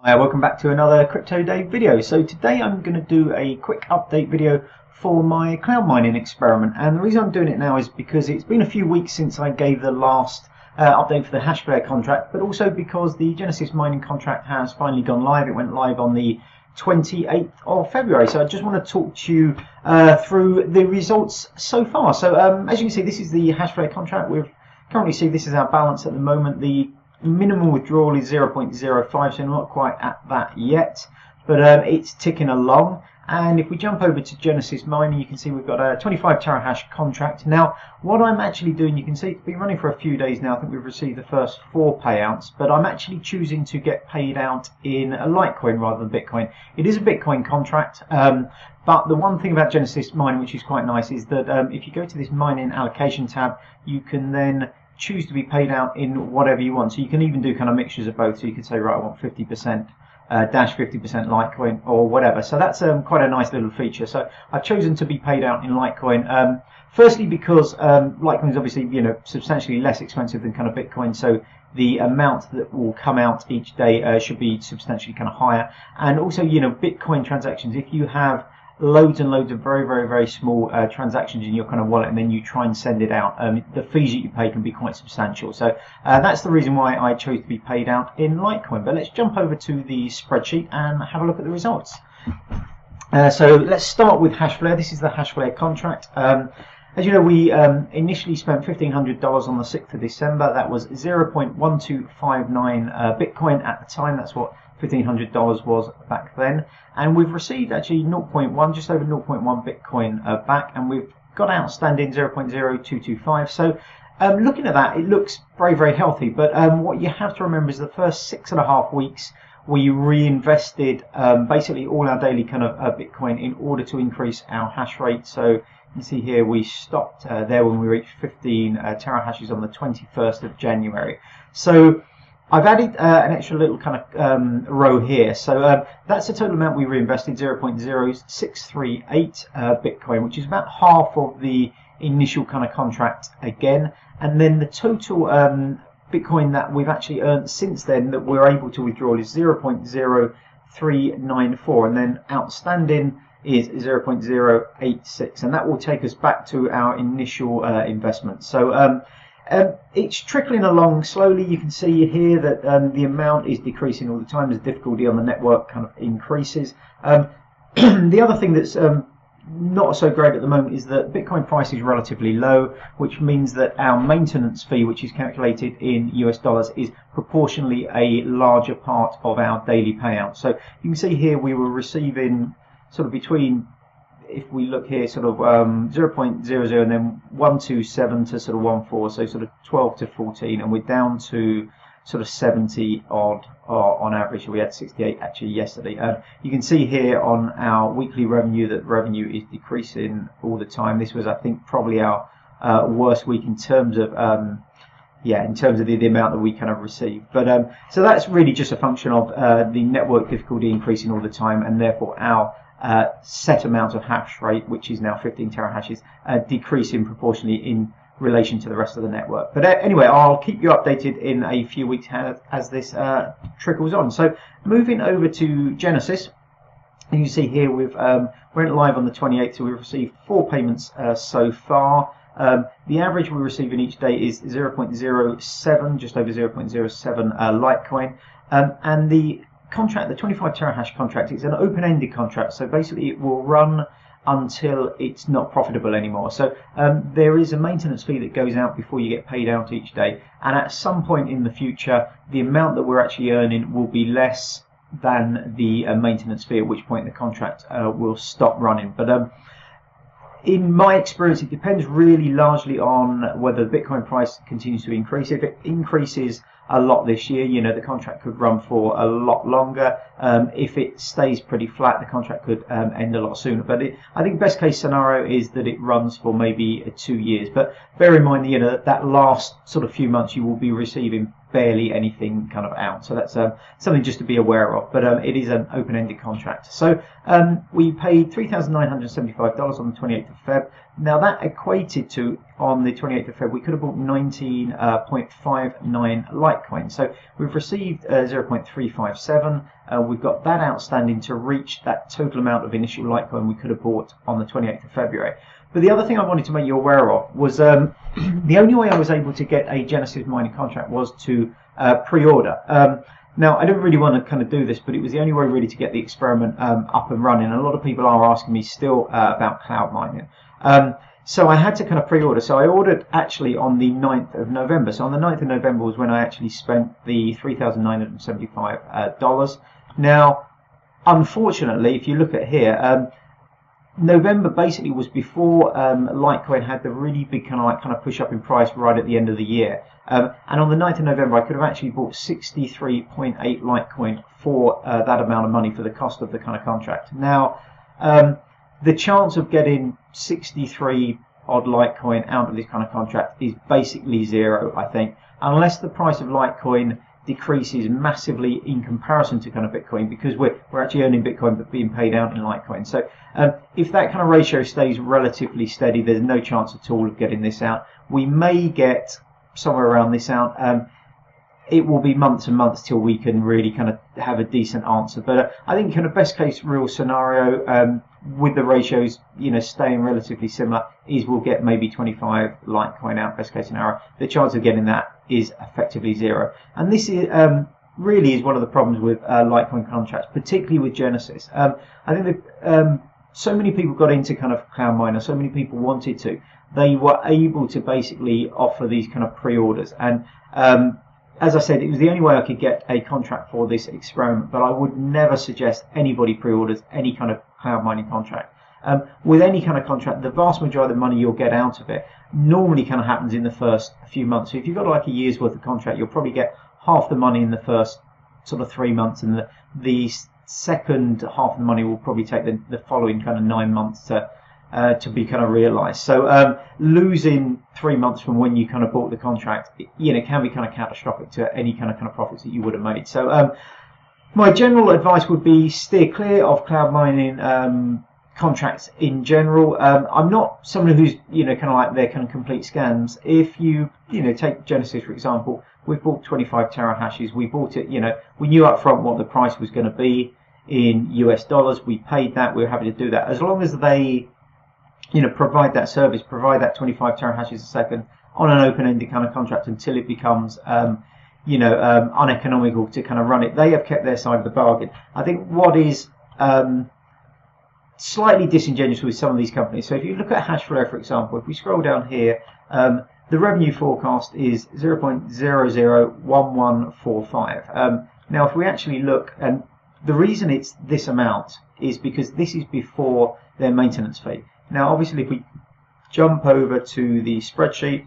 Hi, welcome back to another Crypto Day video. So today I'm going to do a quick update video for my cloud mining experiment, and the reason I'm doing it now is because it's been a few weeks since I gave the last update for the Hashflare contract, but also because the Genesis mining contract has finally gone live. It went live on the 28th of February. So I just want to talk to you through the results so far. So as you can see, this is the Hashflare contract. We've currently see this is our balance at the moment. The minimum withdrawal is 0.05, so not quite at that yet, but it's ticking along. And if we jump over to Genesis mining, you can see we've got a 25 terahash contract. Now what I'm actually doing, you can see it's been running for a few days now. I think we've received the first 4 payouts, but I'm actually choosing to get paid out in a Litecoin rather than Bitcoin. It is a Bitcoin contract, but the one thing about Genesis mining which is quite nice is that if you go to this mining allocation tab, you can then choose to be paid out in whatever you want. So you can even do kind of mixtures of both. So you could say, right, I want 50% dash 50% Litecoin or whatever. So that's quite a nice little feature. So I've chosen to be paid out in Litecoin. Firstly, because Litecoin is obviously substantially less expensive than kind of Bitcoin. So the amount that will come out each day should be substantially kind of higher. And also, Bitcoin transactions, if you have loads and loads of very small transactions in your kind of wallet and then you try and send it out, the fees that you pay can be quite substantial. So that's the reason why I chose to be paid out in Litecoin. But let's jump over to the spreadsheet and have a look at the results. So let's start with Hashflare. This is the Hashflare contract. As you know, we initially spent $1,500 on the 6th of December. That was 0.1259 Bitcoin at the time. That's what $1,500 was back then. And we've received actually 0.1, just over 0.1 Bitcoin back, and we've got outstanding 0.0225. So looking at that, it looks very healthy. But what you have to remember is the first 6.5 weeks we reinvested basically all our daily kind of Bitcoin in order to increase our hash rate. So you can see here we stopped there when we reached 15 terahashes on the 21st of January. So I've added an extra little kind of row here. So that's the total amount we reinvested, 0.0638 Bitcoin, which is about half of the initial kind of contract again. And then the total Bitcoin that we've actually earned since then that we're able to withdraw is 0.0394, and then outstanding is 0.086, and that will take us back to our initial investment. So it's trickling along slowly. You can see here that the amount is decreasing all the time as difficulty on the network kind of increases. The other thing that's not so great at the moment is that Bitcoin price is relatively low, which means that our maintenance fee, which is calculated in US dollars, is proportionally a larger part of our daily payout. So you can see here we were receiving sort of between, if we look here, sort of 0.00 and then 127 to sort of 14, so sort of 12 to 14, and we're down to sort of 70 odd on average. We had 68 actually yesterday. You can see here on our weekly revenue that revenue is decreasing all the time. This was, I think, probably our worst week in terms of in terms of the amount that we kind of received. But so that's really just a function of the network difficulty increasing all the time, and therefore our set amount of hash rate, which is now 15 terahashes, decreasing proportionally in relation to the rest of the network. But anyway, I'll keep you updated in a few weeks as this trickles on. So moving over to Genesis, and you see here we've went live on the 28th, so we've received 4 payments so far. The average we receive in each day is 0.07, just over 0.07 Litecoin, and the contract, the 25 terahash contract, it's an open-ended contract, so basically it will run until it's not profitable anymore. So there is a maintenance fee that goes out before you get paid out each day, and at some point in the future the amount that we're actually earning will be less than the maintenance fee, at which point the contract will stop running. But in my experience, it depends really largely on whether the Bitcoin price continues to increase. If it increases a lot this year, the contract could run for a lot longer. If it stays pretty flat, the contract could end a lot sooner. But I think best case scenario is that it runs for maybe 2 years. But bear in mind, that last sort of few months you will be receiving barely anything kind of out. So that's something just to be aware of. But it is an open-ended contract. So we paid $3,975 on the 28th of Feb. Now that equated to, on the 28th of Feb, we could have bought 19.59 Litecoin. So we've received 0.357. We've got that outstanding to reach that total amount of initial Litecoin we could have bought on the 28th of February. But the other thing I wanted to make you aware of was the only way I was able to get a Genesis mining contract was to pre-order. Now, I don't really want to kind of do this, but it was the only way really to get the experiment up and running. And a lot of people are asking me still about cloud mining. So I had to kind of pre-order. So I ordered actually on the 9th of November. So on the 9th of November was when I actually spent the $3,975. Now, unfortunately, if you look at here, November basically was before Litecoin had the really big kind of push up in price right at the end of the year. And on the 9th of November, I could have actually bought 63.8 Litecoin for that amount of money for the cost of the kind of contract. Now, the chance of getting 63 odd Litecoin out of this kind of contract is basically zero, I think, unless the price of Litecoin decreases massively in comparison to kind of Bitcoin, because we're actually earning Bitcoin but being paid out in Litecoin. So if that kind of ratio stays relatively steady, there's no chance at all of getting this out. We may get somewhere around this out. It will be months and months till we can really kind of have a decent answer. But I think kind of best case real scenario with the ratios, you know, staying relatively similar, is we'll get maybe 25 Litecoin out, best case scenario. The chance of getting that is effectively zero. And this is really is one of the problems with Litecoin contracts, particularly with Genesis. I think that so many people got into kind of cloud miner, so many people wanted to. They were able to basically offer these kind of pre-orders. And as I said, it was the only way I could get a contract for this experiment, but I would never suggest anybody pre-orders any kind of cloud mining contract. With any kind of contract, the vast majority of the money you'll get out of it normally kind of happens in the first few months. So if you've got like a year's worth of contract, you'll probably get half the money in the first sort of 3 months, and the second half of the money will probably take the following kind of 9 months to be kind of realised. So losing 3 months from when you kind of bought the contract, you know, can be kind of catastrophic to any kind of profits that you would have made. So my general advice would be steer clear of cloud mining contracts in general. I'm not someone who's, you know, kind of like they're kind of complete scams. If you know, take Genesis for example, we've bought 25 terahashes. We bought it, you know, we knew up front what the price was going to be in US dollars. We paid that. We were happy to do that as long as they, you know, provide that service, provide that 25 terahashes a second on an open-ended kind of contract until it becomes, you know, uneconomical to kind of run it. They have kept their side of the bargain. I think what is slightly disingenuous with some of these companies. So if you look at Hashflare, for example, if we scroll down here, the revenue forecast is 0.001145. Now, if we actually look, and the reason it's this amount is because this is before their maintenance fee. Now, obviously, if we jump over to the spreadsheet,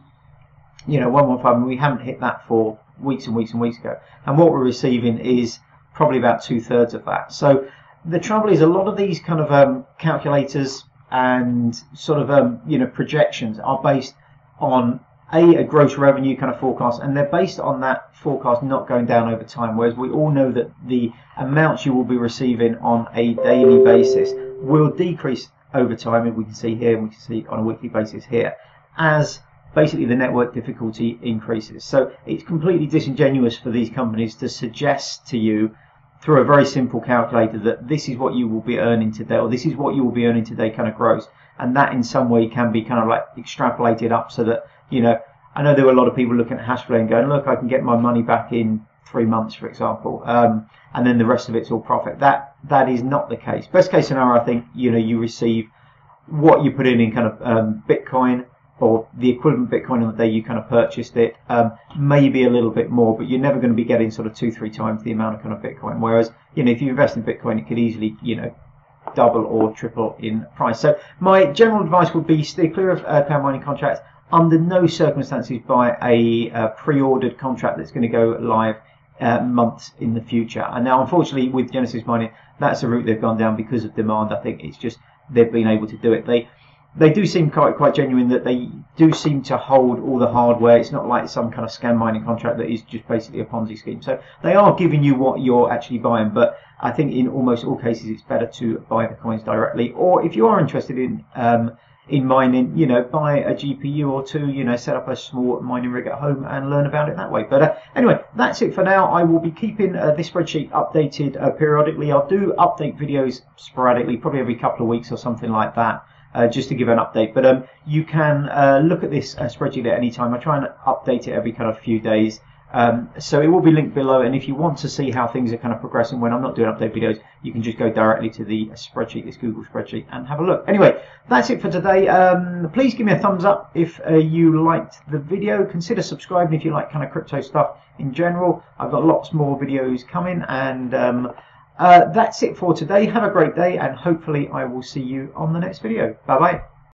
you know, 115, we haven't hit that for weeks and weeks and weeks ago. And what we're receiving is probably about 2/3 of that. So the trouble is a lot of these kind of calculators and sort of, you know, projections are based on a gross revenue kind of forecast, and they're based on that forecast not going down over time, whereas we all know that the amounts you will be receiving on a daily basis will decrease over time, and we can see here, and we can see on a weekly basis here, as basically the network difficulty increases. So it's completely disingenuous for these companies to suggest to you through a very simple calculator that this is what you will be earning today, or this is what you will be earning today kind of gross, and that in some way can be kind of like extrapolated up so that, you know, I know there were a lot of people looking at Hashflare and going, look, I can get my money back in 3 months, for example, and then the rest of it's all profit. That is not the case. Best case scenario, I think, you know, you receive what you put in kind of Bitcoin, or the equivalent Bitcoin on the day you kind of purchased it, maybe a little bit more, but you're never going to be getting sort of 2-3 times the amount of kind of Bitcoin. Whereas, you know, if you invest in Bitcoin, it could easily, you know, double or triple in price. So my general advice would be steer clear of cloud mining contracts. Under no circumstances buy a pre-ordered contract that's going to go live months in the future. And now, unfortunately, with Genesis mining, that's a route they've gone down because of demand. I think it's just they've been able to do it. they do seem quite genuine, that they do seem to hold all the hardware. It's not like some kind of scam mining contract that is just basically a Ponzi scheme. So they are giving you what you're actually buying, but I think in almost all cases it's better to buy the coins directly. Or if you are interested in mining, you know, buy a GPU or two, you know, set up a small mining rig at home and learn about it that way. But anyway, that's it for now. I will be keeping this spreadsheet updated periodically. I'll do update videos sporadically, probably every couple of weeks or something like that, just to give an update. But you can look at this spreadsheet at any time. I try and update it every kind of few days. So it will be linked below, and if you want to see how things are kind of progressing when I'm not doing update videos, you can just go directly to the spreadsheet, this Google spreadsheet, and have a look. Anyway, that's it for today. Please give me a thumbs up if you liked the video. Consider subscribing if you like kind of crypto stuff in general. I've got lots more videos coming, and that's it for today. Have a great day, and hopefully I will see you on the next video. Bye bye.